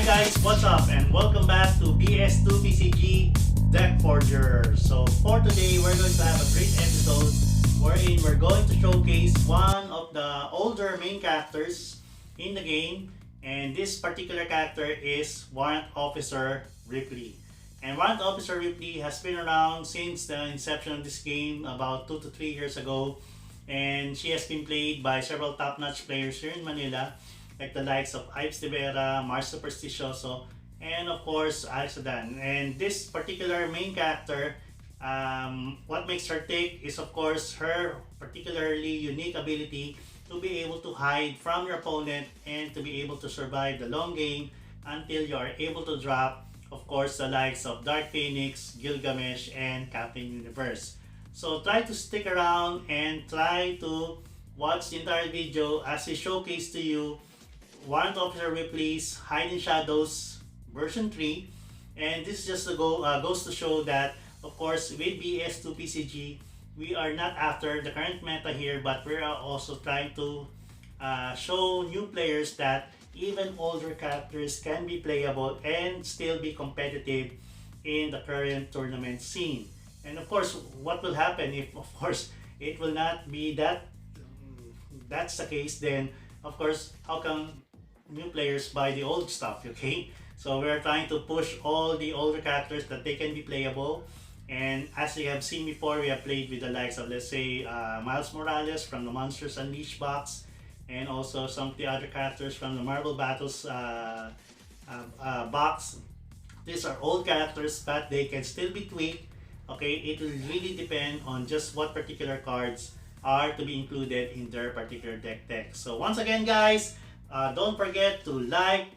guys, what's up and welcome back to BS2PCG Deck Forger. So for today, we're going to have a great episode wherein we're going to showcase one of the older main characters in the game, and this particular character is Warant Officer Ripley. And Warant Officer Ripley has been around since the inception of this game about 2 to 3 years ago, and she has been played by several top-notch players here in Manila, like the likes of Ives de Vera, Mars Supersticioso, and of course Alex Adan. And this particular main character, what makes her tick is of course her particularly unique ability to be able to hide from your opponent and to be able to survive the long game until you are able to drop, of course, the likes of Dark Phoenix, Gilgamesh, and Captain Universe. So try to stick around and try to watch the entire video as we showcase to you Warant Officer Ripley's Hide in Shadows version 3. And this just goes to show that, of course, with BS2PCG, we are not after the current meta here, but we are also trying to show new players that even older characters can be playable and still be competitive in the current tournament scene. And of course, what will happen if, of course, it will not be that's the case, then of course, how come new players buy the old stuff, okay? So we're trying to push all the older characters that they can be playable. And as you have seen before, we have played with the likes of, let's say, Miles Morales from the Monsters Unleashed box, and also some of the other characters from the Marvel Battles box. These are old characters, but they can still be tweaked. Okay, it will really depend on just what particular cards are to be included in their particular deck. So once again, guys, don't forget to like,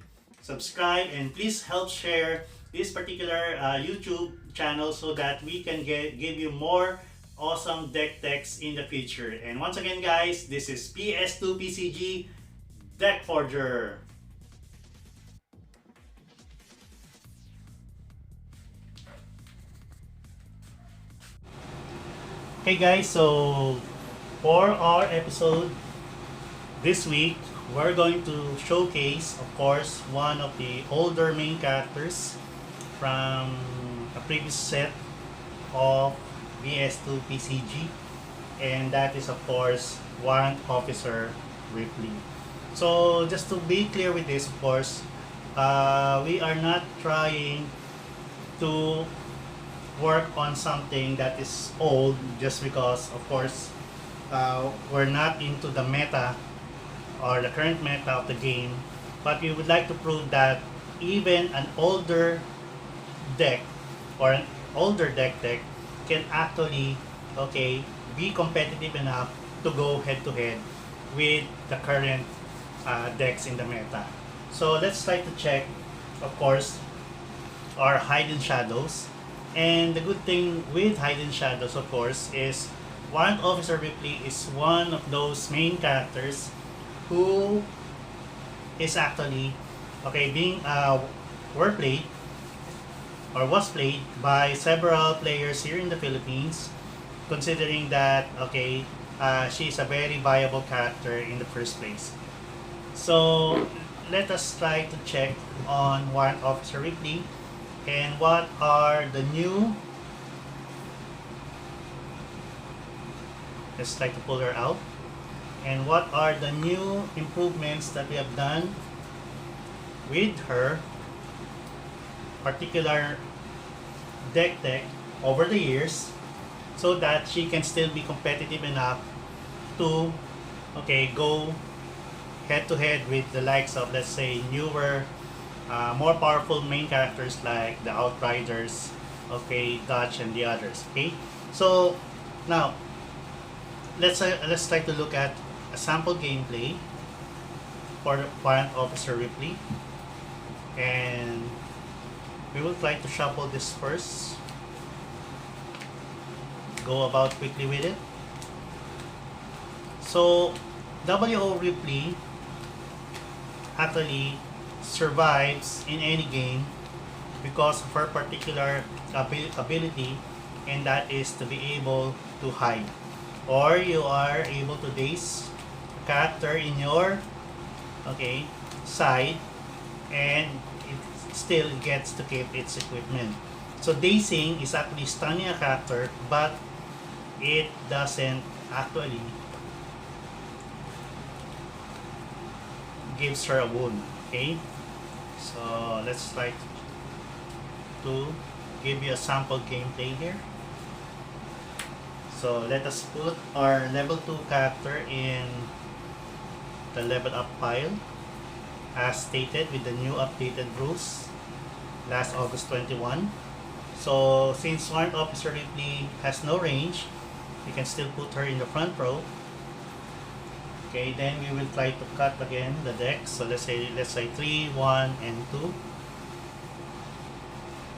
subscribe, and please help share this particular YouTube channel so that we can give you more awesome deck techs in the future. And once again, guys, this is PS2PCG Deck Forger. Okay guys, so for our episode this week, we're going to showcase, of course, one of the older main characters from a previous set of BS2PCG, and that is, of course, Warant Officer Ripley. So just to be clear with this, of course, we are not trying to work on something that is old just because, of course, we're not into the meta or the current meta of the game, but we would like to prove that even an older deck or an older deck can actually, okay, be competitive enough to go head to head with the current decks in the meta. So let's try to check, of course, our Hide in Shadows. And the good thing with Hide in Shadows, of course, is Warant Officer Ripley is one of those main characters who is actually, okay, being were played or was played by several players here in the Philippines, considering that, okay, she is a very viable character in the first place. So let us try to check on Warant Officer Ripley and what are the new, let's try to pull her out, and what are the new improvements that we have done with her particular deck over the years, so that she can still be competitive enough to, okay, go head to head with the likes of, let's say, newer, more powerful main characters like the Outriders, okay, Dutch, and the others. Okay, so now let's try to look at a sample gameplay for the Warant Officer Ripley, and we will try to shuffle this first, go about quickly with it. So WO Ripley actually survives in any game because of her particular ability, and that is to be able to hide, or you are able to daze a character in your, okay, side, and still it gets to keep its equipment. So dazing is actually stunning a character, but it doesn't actually gives her a wound. Okay, so let's try to give you a sample gameplay here. So let us put our level 2 character in the level up pile as stated with the new updated rules last August 21. So since Warrant Officer Ripley has no range, you can still put her in the front row. Okay, then we will try to cut again the deck. So let's say 3, 1, and 2,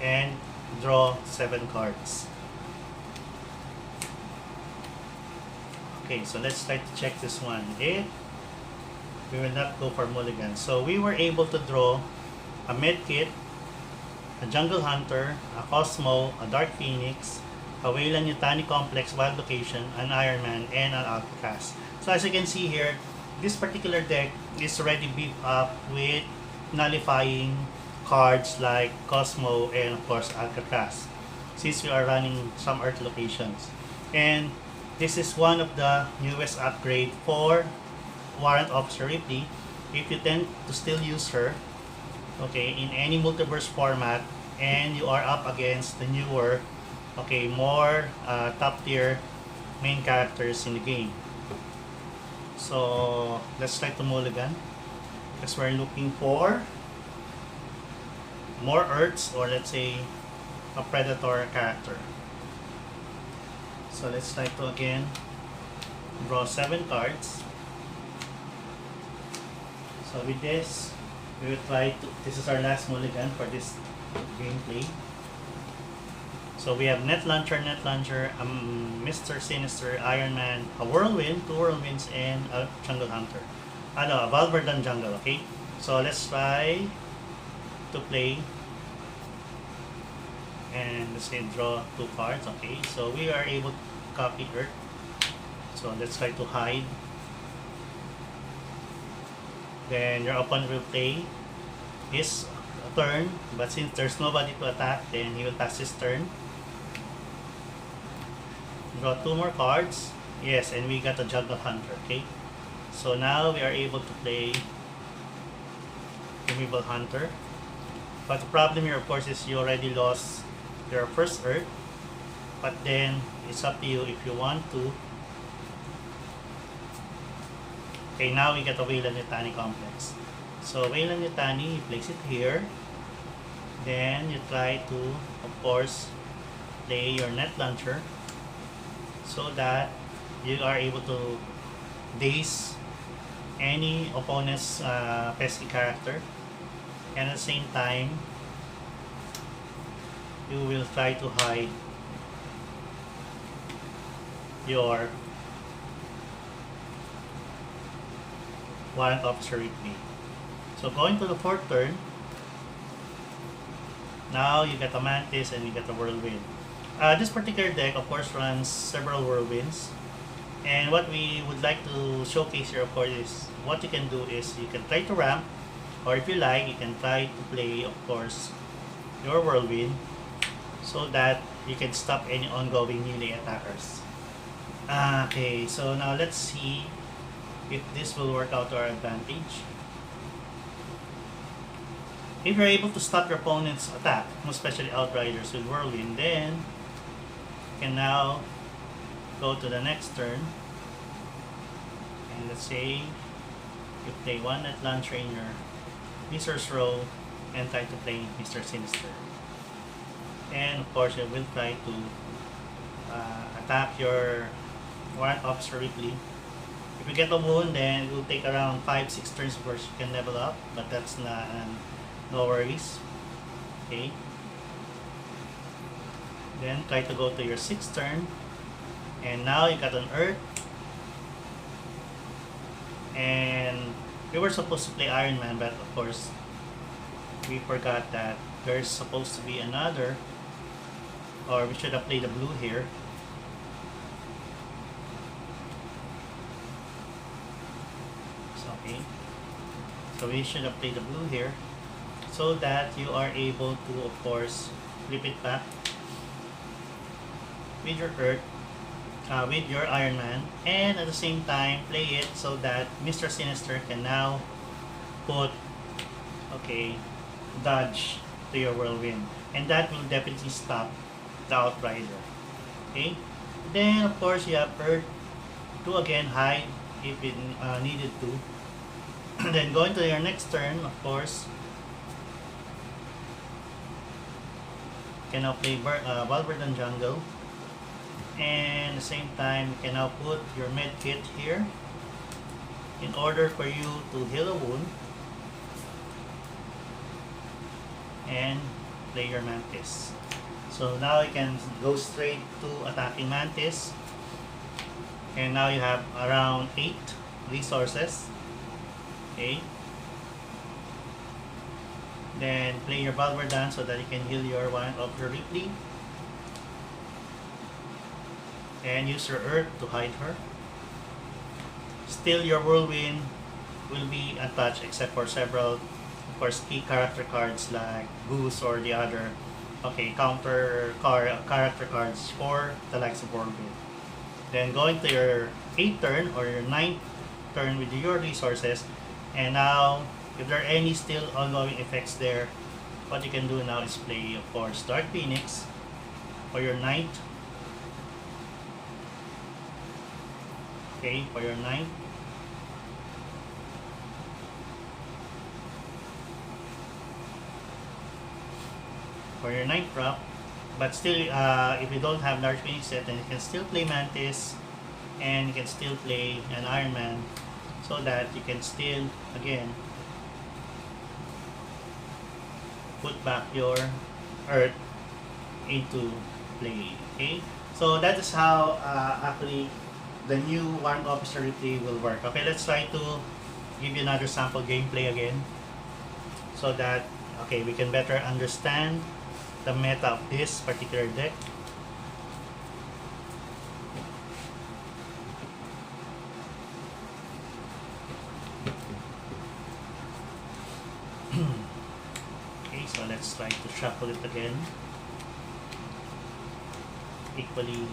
and draw 7 cards. Okay, so let's try to check this one. We will not go for mulligan. So we were able to draw a medkit, a jungle hunter, a Cosmo, a Dark Phoenix, a Wayland Yutani Complex Wild Location, an Iron Man, and an Alcatraz. So as you can see here, this particular deck is already beefed up with nullifying cards like Cosmo and of course Alcatraz, since we are running some Earth locations. And this is one of the newest upgrade for Warrant Officer Ripley. If you tend to still use her, okay, in any multiverse format, and you are up against the newer, okay, more top tier main characters in the game. So let's try to mulligan because we're looking for more Earths, or let's say a Predator character. So let's try to again draw 7 cards. So with this, we will try to, this is our last mulligan for this gameplay. So we have Net Launcher, Mr. Sinister, Iron Man, a Whirlwind, 2 Whirlwinds, and a Jungle Hunter. A Valverdan Jungle, okay? So let's try to play, and let's say draw 2 cards, okay? So we are able to copy Earth. So let's try to hide. Then your opponent will play his turn, but since there's nobody to attack, then he will pass his turn. Draw 2 more cards. Yes, and we got a Jungle Hunter, okay? So now we are able to play Removal Hunter. But the problem here, of course, is you already lost your first Earth. But then, it's up to you if you want to. Okay, now we get a Wayland Yutani Complex. So Wayland Yutani, you place it here. Then you try to, of course, play your Net Launcher so that you are able to daze any opponent's pesky character, and at the same time you will try to hide your Warrant Officer Ripley. So going to the 4th turn, now you get a Mantis and you get a Whirlwind. This particular deck, of course, runs several Whirlwinds. And what we would like to showcase here, of course, is what you can do is you can try to ramp, or if you like, you can try to play, of course, your Whirlwind so that you can stop any ongoing melee attackers. Okay, so now let's see if this will work out to our advantage. If you're able to stop your opponent's attack, most especially Outriders with Whirlwind, then you can now go to the next turn. And let's say you play 1 Net Launcher in your Wizard's row and try to play Mr. Sinister. And of course, you will try to attack your Warrant Officer Ripley. If you get a wound, then it will take around 5-6 turns before you can level up, but that's not no worries. Okay. Then try to go to your 6th turn, and now you got an Earth. And we were supposed to play Iron Man, but of course we forgot that there's supposed to be another, or we should have played the blue here. So, okay, so we should have played the blue here. so that you are able to, of course, flip it back with your Earth, with your Iron Man, and at the same time play it so that Mr. Sinister can now put, okay, dodge to your whirlwind, and that will definitely stop the Outrider. Okay, then of course you have Earth to again hide if it needed to. Then going to your next turn, of course, you can now play Valverdan Jungle, and at the same time you can now put your med kit here in order for you to heal a wound, and play your Mantis. So now you can go straight to attacking Mantis, and now you have around 8 resources. Okay, then play your Valverdan so that you can heal your Warant Officer Ripley, and use your Earth to hide her. Still, your Whirlwind will be untouched except for several, of course, key character cards like Goose or the other, okay, character cards for the likes of Whirlwind. Then going to your 8th turn or your 9th turn with your resources, and now if there are any still ongoing effects there, what you can do now is play, of course, Dark Phoenix for your 9th. Okay, for your 9th. For your 9th drop, but still, if you don't have Dark Phoenix set, then you can still play Mantis, and you can still play an Iron Man, so that you can still, again, put back your Earth into play. Okay, so that is how actually the new Warant Officer Ripley will work. Okay, let's try to give you another sample gameplay again, so that, okay, we can better understand the meta of this particular deck. Okay, so let's try to shuffle it again. Equally.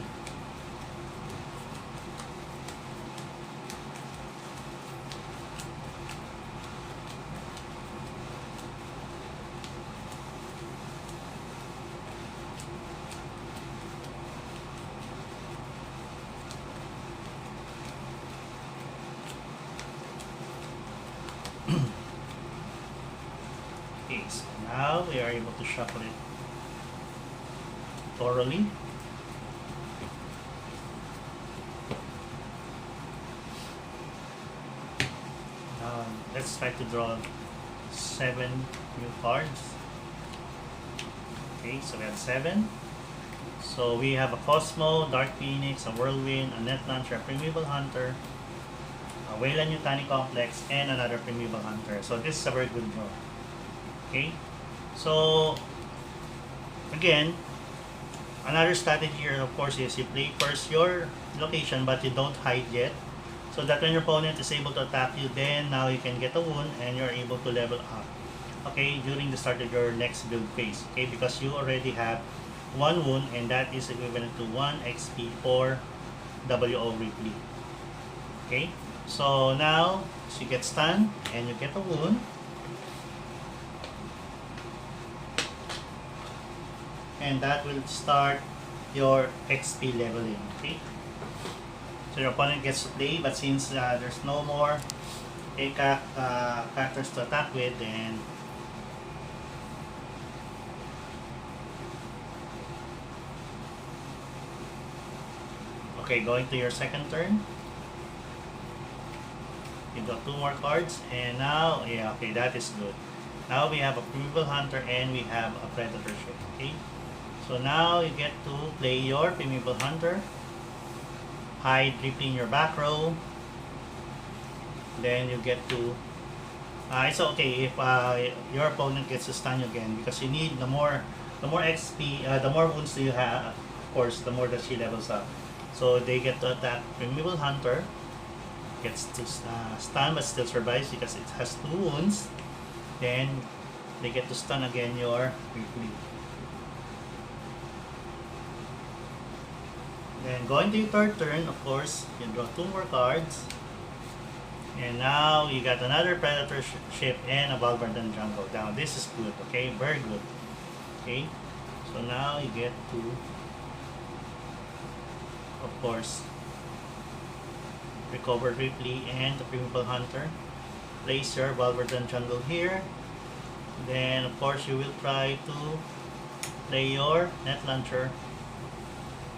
Okay, so now we are able to shuffle it thoroughly. Let's try to draw 7 new cards. Okay, so we have 7. So we have a Cosmo, Dark Phoenix, a Whirlwind, a Net Launcher, a Primeval Hunter, a Wayland Yutani Complex, and another Primeval Hunter. So this is a very good draw. Okay, so again, another strategy here, of course, is you play first your location, but you don't hide yet, so that when your opponent is able to attack you, then now you can get a wound and you're able to level up, okay, during the start of your next build phase. Okay, because you already have 1 wound, and that is equivalent to 1 XP for WO Ripley. Okay, so now you get stunned and you get a wound, and that will start your XP leveling. Okay, so your opponent gets to play, but since there's no more characters to attack with, then okay, going to your second turn, you got 2 more cards, and now, yeah, okay, that is good. Now we have a Primeval Hunter and we have a Predator Ship. Okay, so now you get to play your Primeval Hunter, hide Ripley in your back row, then you get to it's okay if your opponent gets to stun you again, because you need the more XP, the more wounds you have, of course, the more that she levels up. So they get to attack Primeval Hunter, gets to stun but still survives because it has 2 wounds. Then they get to stun again your Ripley. Then going to your third turn, of course, you draw 2 more cards. And now you got another Predator ship and a Warant Jungle. Now this is good, okay? Very good. Okay? So now you get to, of course, recover Ripley and the Primeval Hunter. Place your Warant Jungle here. Then of course you will try to play your Net Launcher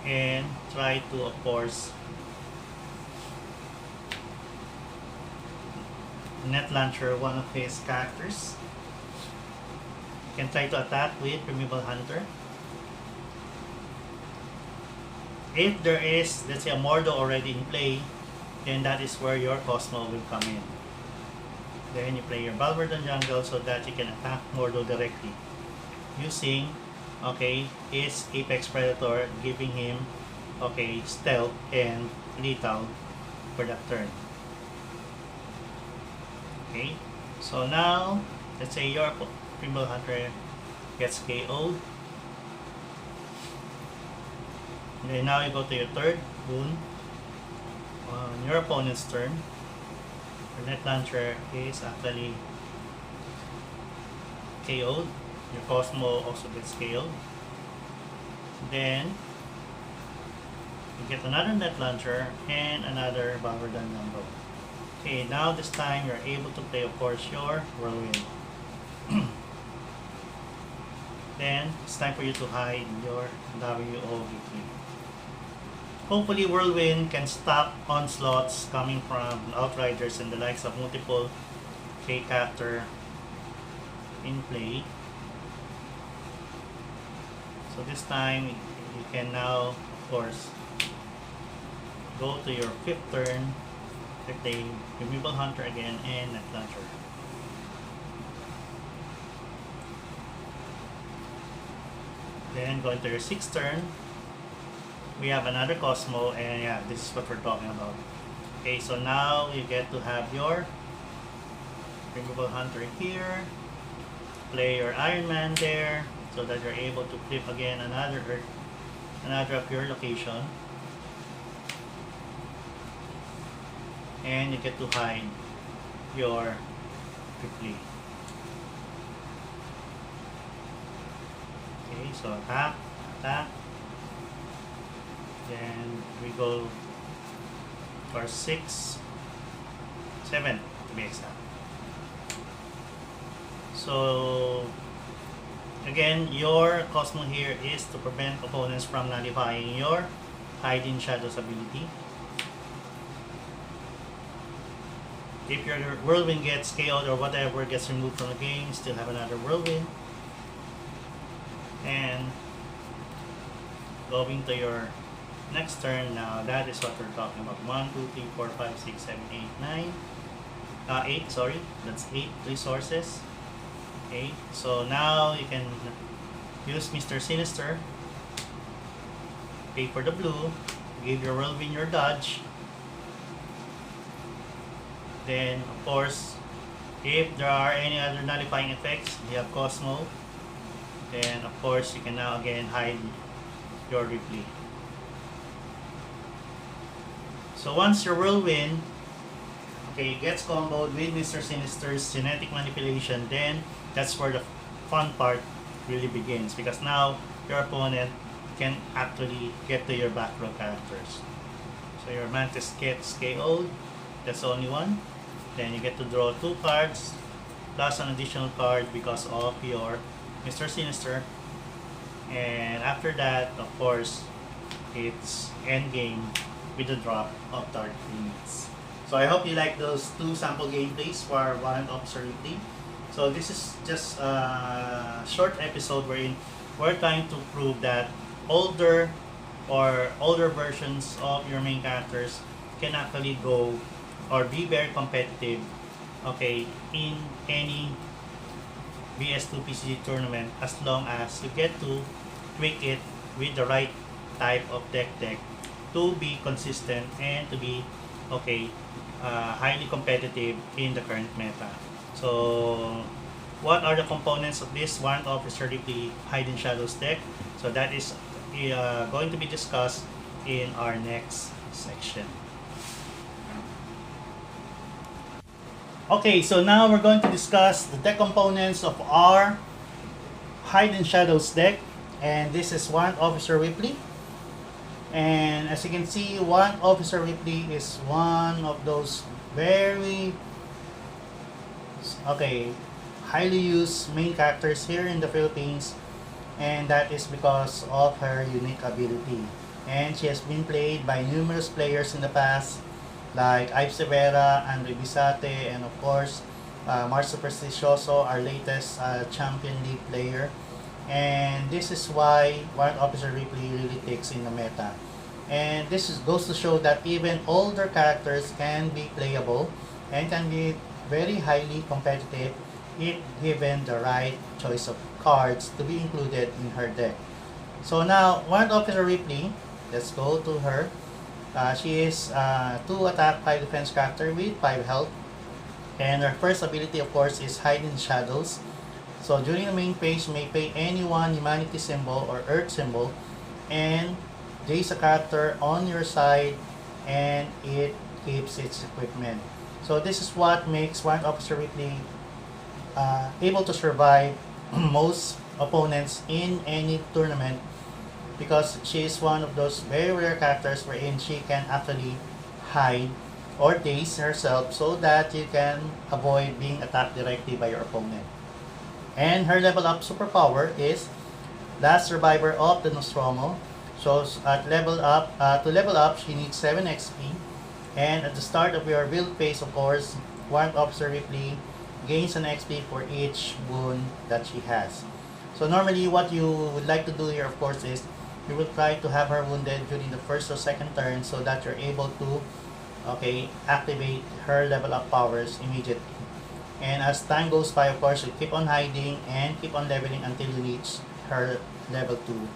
and try to, of course, Net Launcher one of his characters. You can try to attack with Primeval Hunter. If there is, let's say, a Mordo already in play, then that is where your Cosmo will come in. Then you play your Warant Jungle so that you can attack Mordo directly using, okay, his Apex Predator, giving him, okay, stealth and lethal for that turn. Okay, so now let's say your Primeval Hunter gets KO'd. And then now you go to your third boon on your opponent's turn. Your Net Launcher is actually KO'd. Your Cosmo also gets KO'd. Then you get another Net Launcher and another Warant Jungle. Okay, now this time you're able to play, of course, your Whirlwind. Then it's time for you to hide your WOVP. Hopefully Whirlwind can stop onslaughts coming from Outriders and the likes of multiple K-Captor in play. So this time you can now, of course, go to your 5th turn, play Primeval Hunter again and Net Launcher. Then going to your 6th turn, we have another Cosmo, and yeah, this is what we're talking about. Okay, so now you get to have your Primeval Hunter here, play your Iron Man there, so that you're able to flip again another of your location. And you get to hide your Ripley. Okay, so attack. Then we go for 6, 7 to be exact. So again, your Cosmo here is to prevent opponents from nullifying your Hide in Shadows ability. If your Whirlwind gets KO'd or whatever gets removed from the game, you still have another Whirlwind. And going to your next turn, now that is what we're talking about. 1, 2, 3, 4, 5, 6, 7, 8, 9. 8, sorry. That's 8 resources. Okay, so now you can use Mr. Sinister. Pay for the blue. Give your Whirlwind your dodge. Then, of course, if there are any other nullifying effects, you have Cosmo. Then, of course, you can now again hide your Ripley. So once your Whirlwind, okay, gets comboed with Mr. Sinister's genetic manipulation, then that's where the fun part really begins, because now your opponent can actually get to your back row characters. So your Mantis gets KO'd. That's the only one. Then you get to draw 2 cards plus an additional card because of your Mr. Sinister. And after that, of course, it's endgame with the drop of Dark Phoenix. So I hope you like those 2 sample gameplays for Warant Officer Ripley. So this is just a short episode wherein we're trying to prove that older versions of your main characters can actually go or be very competitive, okay, in any BS2 PCG tournament, as long as you get to tweak it with the right type of deck to be consistent and to be, okay, highly competitive in the current meta. So what are the components of this Warrant Officer Ripley Hide and Shadows deck. So that is going to be discussed in our next section. Okay, so now we're going to discuss the deck components of our Hide and Shadows deck. And this is Warrant Officer Ripley. And as you can see, Warrant Officer Ripley is one of those very highly used main characters here in the Philippines, and that is because of her unique ability. And she has been played by numerous players in the past, like Ives Severa, Andre Bisate, and of course, Mars Supersticioso, our latest Champion League player. And this is why Warrant Officer Ripley really takes in the meta. And this goes to show that even older characters can be playable and can be very highly competitive if given the right choice of cards to be included in her deck. So now, Warrant Officer Ripley, let's go to her. She is 2 attack, 5 defense character with 5 health. And her first ability, of course, is Hide in Shadows. So during the main phase, you may pay any one humanity symbol or earth symbol, and there is a character on your side, and it keeps its equipment. So this is what makes Warrant Officer Ripley able to survive most opponents in any tournament, because she is one of those very rare characters wherein she can actually hide or daze herself so that you can avoid being attacked directly by your opponent. And her level up superpower is Last Survivor of the Nostromo. So at to level up, she needs 7 XP. And at the start of your build phase, of course, Warrant Officer Ripley gains an XP for each wound that she has. So normally what you would like to do here, of course, is you will try to have her wounded during the first or second turn so that you're able to activate her level up powers immediately. And as time goes by, of course, you keep on hiding and keep on leveling until you reach her level 2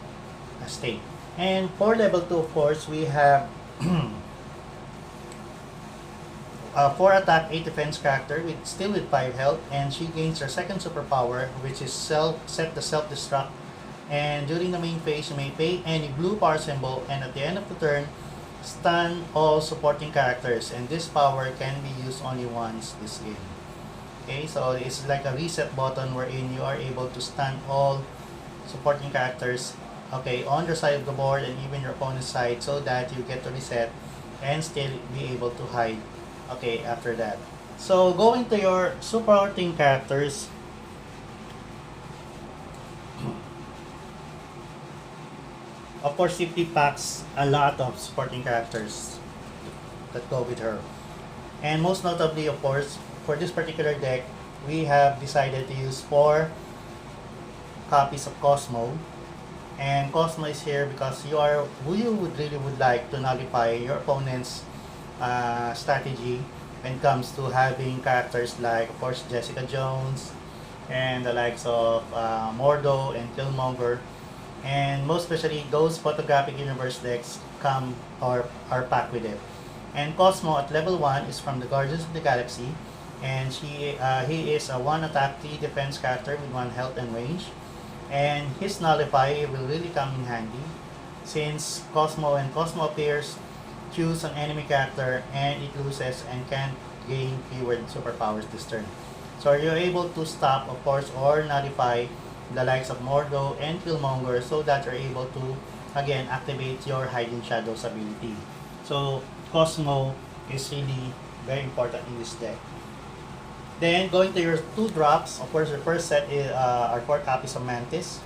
state. And for level 2, of course, we have 4 attack, 8 defense character still with 5 health, and she gains her second superpower, which is set the self-destruct. And during the main phase, you may pay any blue power symbol, and at the end of the turn, stun all supporting characters, and this power can be used only once this game. Okay, so it's like a reset button wherein you are able to stun all supporting characters, on your side of the board and even your opponent's side, so that you get to reset and still be able to hide after that. So going to your supporting characters, of course, Ripley packs a lot of supporting characters that go with her. And most notably, of course, for this particular deck, we have decided to use 4 copies of Cosmo. And Cosmo is here because you would like to nullify your opponent's strategy when it comes to having characters like, of course, Jessica Jones and the likes of Mordo and Killmonger. And most especially, those photographic universe decks come or are packed with it. And Cosmo at level 1 is from the Guardians of the Galaxy, and he is a 1 attack, 3 defense character with 1 health and range. And his nullify will really come in handy, since when Cosmo appears, choose an enemy character and it loses and can gain keyword superpowers this turn. So you're able to stop, of course, or nullify the likes of Mordo and Killmonger, so that you're able to again activate your Hiding Shadows ability. So Cosmo is really very important in this deck. Then going to your 2 drops, of course, the first set is are 4 copies of Mantis.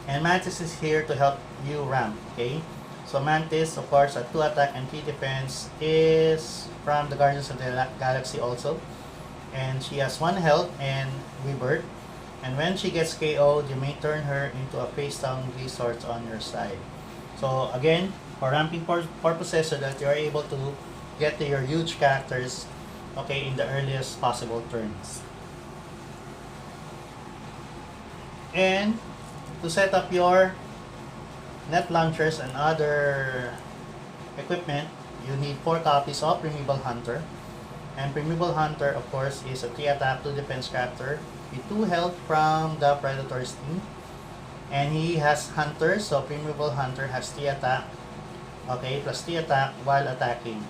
And Mantis is here to help you ramp, okay? So Mantis, of course, at 2 attack and 3 defense, is from the Guardians of the Galaxy also. And she has 1 health and rebirth. And when she gets KO'd, you may turn her into a face-down resource on your side. So again, for ramping purposes, so that you are able to get to your huge characters in the earliest possible turns. And to set up your net launchers and other equipment, you need 4 copies of Removal Hunter. And Primeval Hunter, of course, is a 3 attack, 2 defense character with 2 health from the Predator's team. And he has Hunter, so Primeval Hunter has 3 attack, okay, plus 3 attack while attacking.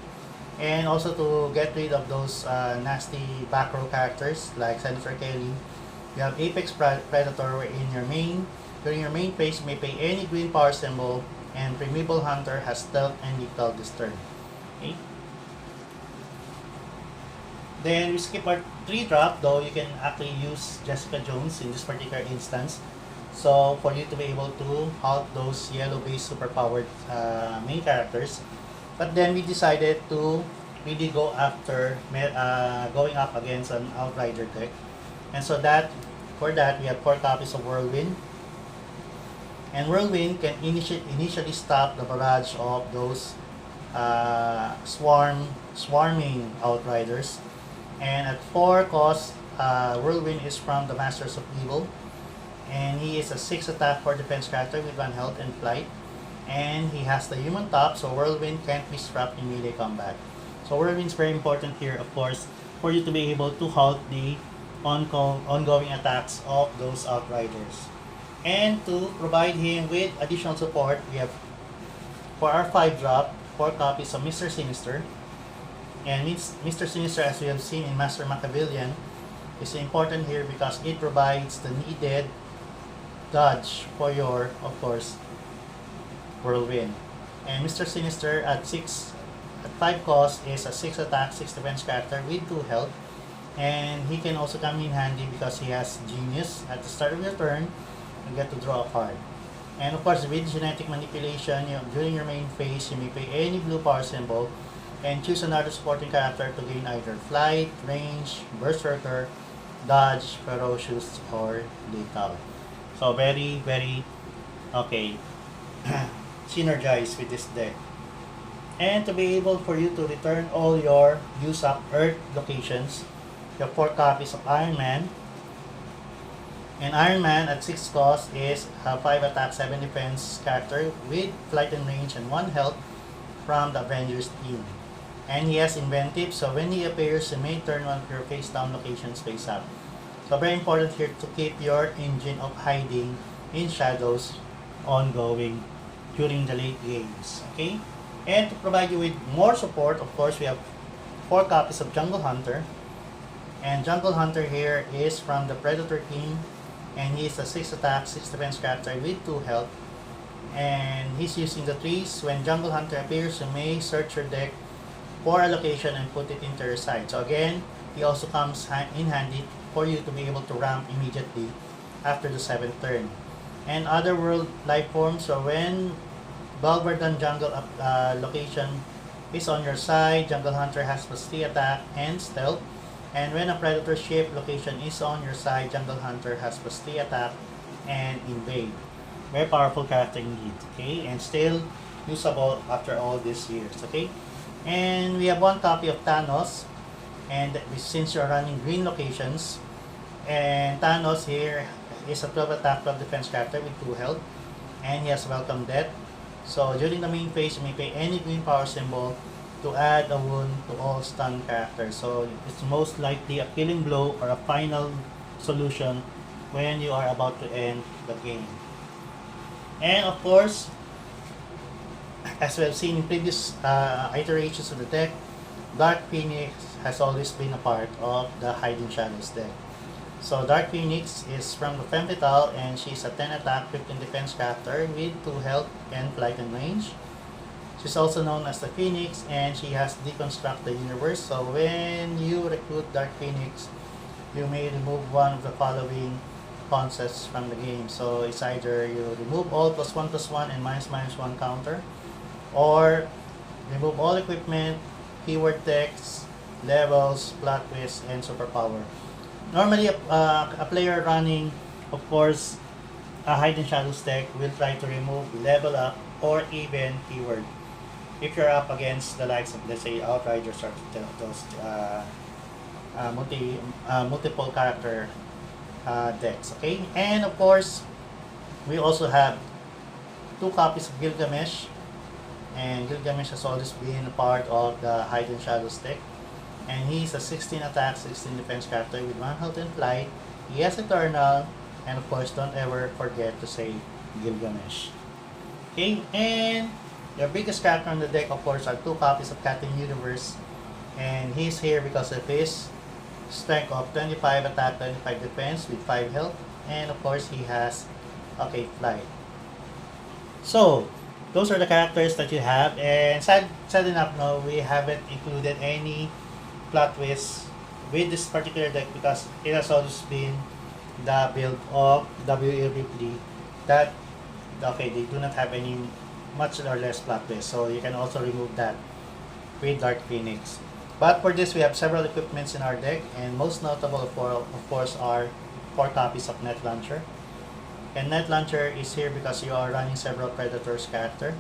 And also to get rid of those nasty back row characters like Senator Kelly, you have Apex Predator wherein during your main phase you may pay any green power symbol, and Primeval Hunter has stealth and lethal this turn. Okay? Then we skip our 3 drop, though you can actually use Jessica Jones in this particular instance. So for you to be able to halt those yellow based superpowered main characters. But then we decided to really go after going up against an Outrider deck. And so for that we have 4 copies of Whirlwind. And Whirlwind can initially stop the barrage of those swarming Outriders. And at 4 cost, Whirlwind is from the Masters of Evil. And he is a 6 attack for defense character with 1 health and flight. And he has the human top, so Whirlwind can't be struck in melee combat. So Whirlwind is very important here, of course, for you to be able to halt the ongoing attacks of those Outriders. And to provide him with additional support, we have, for our 5 drop, 4 copies of Mr. Sinister. And Mr. Sinister, as we have seen in Master Machiavellian, is important here because it provides the needed dodge for your, of course, Whirlwind. And Mr. Sinister at 5 cost is a 6 attack, 6 defense character with 2 health. And he can also come in handy because he has Genius. At the start of your turn, you get to draw a card. And of course, with genetic manipulation, during your main phase, you may pay any blue power symbol and choose another supporting character to gain either flight, range, berserker, dodge, ferocious, or lethal. So very, very, okay, synergize with this deck. And to be able for you to return all your use up Earth locations, you have 4 copies of Iron Man. And Iron Man at 6 cost is a 5 attack, 7 defense character with flight and range and 1 health from the Avengers team. And he has Inventive, so when he appears, you may turn one of your face down locations face up. So very important here to keep your engine of hiding in shadows ongoing during the late games. Okay? And to provide you with more support, of course, we have 4 copies of Jungle Hunter. And Jungle Hunter here is from the Predator team. And he is a 6 attack, 6 defense character with 2 health. And he's using the trees. When Jungle Hunter appears, you may search your deck for a location and put it into your side. So again, he also comes in handy for you to be able to ramp immediately after the 7th turn. And other world life forms, so when Balverdan jungle location is on your side, Jungle Hunter has +3 attack and stealth. And when a Predator ship location is on your side, Jungle Hunter has +3 attack and invade. Very powerful character indeed, okay? And still usable after all these years, okay? And we have 1 copy of Thanos, and since you're running green locations, and Thanos here is a 12 attack, 12 defense character with 2 health, and he has Welcome Death. So during the main phase, you may pay any green power symbol to add a wound to all stun characters. So it's most likely a killing blow or a final solution when you are about to end the game. And of course, as we have seen in previous iterations of the deck, Dark Phoenix has always been a part of the Hiding Shadows deck. So Dark Phoenix is from the Femme Fatale, and she's a 10 attack, 15 defense character with 2 health and flight and range. She's also known as the Phoenix, and she has Deconstruct the Universe. So when you recruit Dark Phoenix, you may remove one of the following concepts from the game. So it's either you remove all +1/+1 and -1 counter, or remove all equipment, keyword text, levels, plot twist, and superpower. Normally, a player running, of course, a Hidden Shadows deck will try to remove level up or even keyword. If you're up against the likes of, let's say, Outriders or those multiple character decks, okay? And of course, we also have 2 copies of Gilgamesh, and Gilgamesh has always been a part of the Hidden Shadows deck. And he's a 16 attack, 16 defense character with 1 health and flight. He has Eternal, and of course, don't ever forget to say Gilgamesh. Okay, and your biggest character on the deck, of course, are 2 copies of Captain Universe. And he's here because of his strength of 25 attack, 25 defense with 5 health. And of course, he has, okay, flight. So, those are the characters that you have. And sad enough, no, we haven't included any plot twist with this particular deck because it has always been the build of W.E. Ripley that, okay, they do not have any much or less plot twist. So, you can also remove that with Dark Phoenix. But for this, we have several equipments in our deck, and most notable, of course, are 4 copies of Net Launcher. And Net Launcher is here because you are running several Predators character.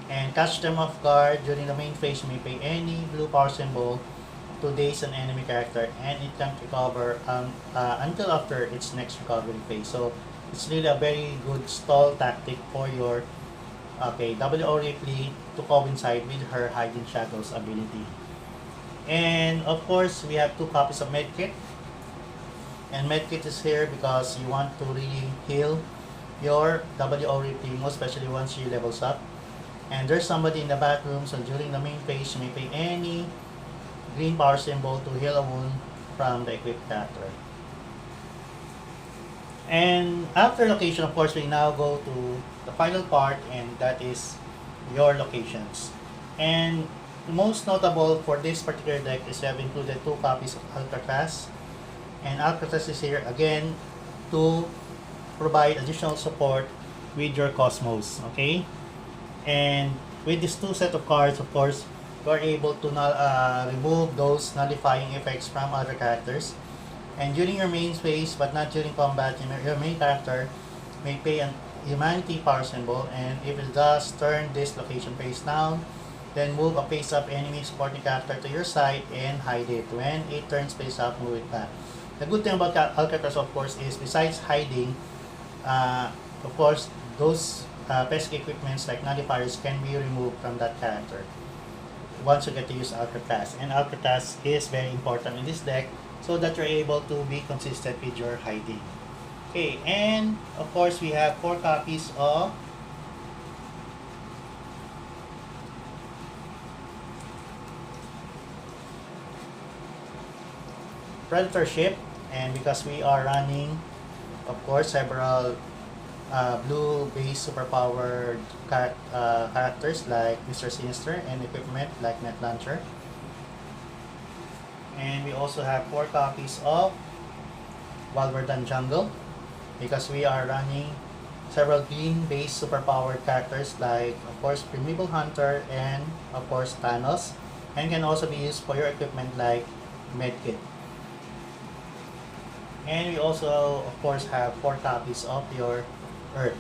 And catch them off guard during the main phase, you may pay any blue power symbol to daze an enemy character, and it can recover until after its next recovery phase. So it's really a very good stall tactic for your W.O. Ripley to coincide with her Hiding Shadows ability. And of course, we have 2 copies of Medkit. And Medkit is here because you want to really heal your W.O. Ripley, most especially once she levels up. And there's somebody in the bathroom, so during the main phase, you may pay any green power symbol to heal a wound from the equipped character. And after location, of course, we now go to the final part, and that is your locations. And most notable for this particular deck is we have included 2 copies of Alcatraz. And Alcatraz is here again to provide additional support with your Cosmos, okay? And with these 2 set of cards, of course, you are able to remove those nullifying effects from other characters. And during your main phase, but not during combat, your main character may pay an humanity power symbol, and if it does, turn this location face down, then move a face up enemy supporting character to your side and hide it. When it turns face up, move it back. The good thing about Alcatraz, of course, is besides hiding, of course, those pesky equipments like nullifiers can be removed from that character once you get to use Alcatraz. And Alcatraz is very important in this deck so that you're able to be consistent with your hiding. Okay, and of course, we have 4 copies of Predator ship, and because we are running, of course, several blue base superpowered characters like Mr. Sinister and equipment like Net Launcher. And we also have 4 copies of Walverdan Jungle because we are running several green base superpowered characters like, of course, Primeval Hunter and, of course, Thanos, and can also be used for your equipment like Medkit. And we also, of course, have 4 copies of your Earth.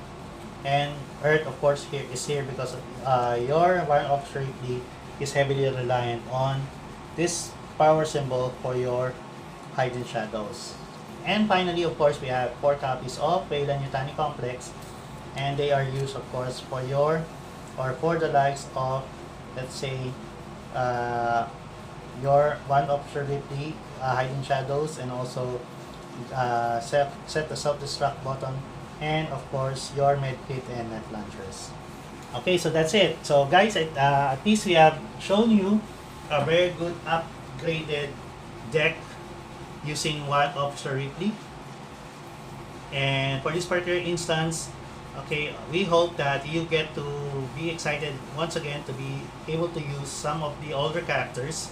And Earth, of course, is here because of, your Warant Officer Ripley is heavily reliant on this power symbol for your Hidden Shadows. And finally, of course, we have 4 copies of Weyland Yutani Complex, and they are used, of course, for your, or for the likes of, let's say, your Warant Officer Ripley, Hidden Shadows, and also set the self-destruct button, and of course your medkit and net launchers. Okay, so that's it. So guys, at least we have shown you a very good upgraded deck using Warant Officer Ripley. And for this particular instance, okay, we hope that you get to be excited once again to be able to use some of the older characters.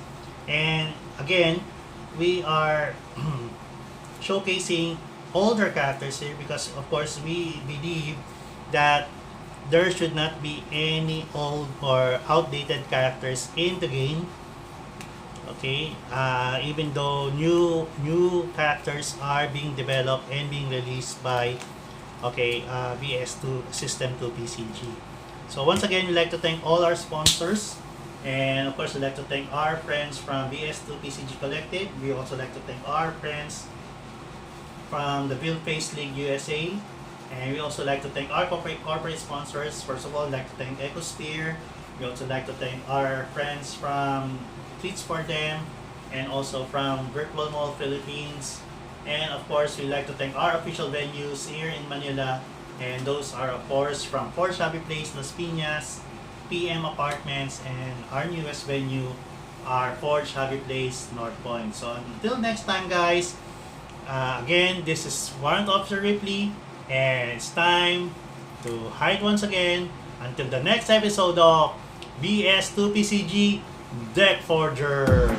And again, we are showcasing older characters here because, of course, we believe that there should not be any old or outdated characters in the game. Okay, even though new characters are being developed and being released by VS2 System 2 PCG. So once again, we'd like to thank all our sponsors, and of course, we'd like to thank our friends from VS2 PCG Collective. We also like to thank our friends from the Build Face League USA, and we also like to thank our corporate sponsors. First of all, I'd like to thank EcoSphere. We also like to thank our friends from Treats for Them and also from Virtual Mall Philippines. And of course, we like to thank our official venues here in Manila. And those are of course from Fort Shabby Place, Las Piñas, PM Apartments, and our newest venue are Fort Shabby Place, North Point. So until next time guys, again, this is Warrant Officer Ripley, and it's time to hide once again until the next episode of BS2PCG Deck Forger.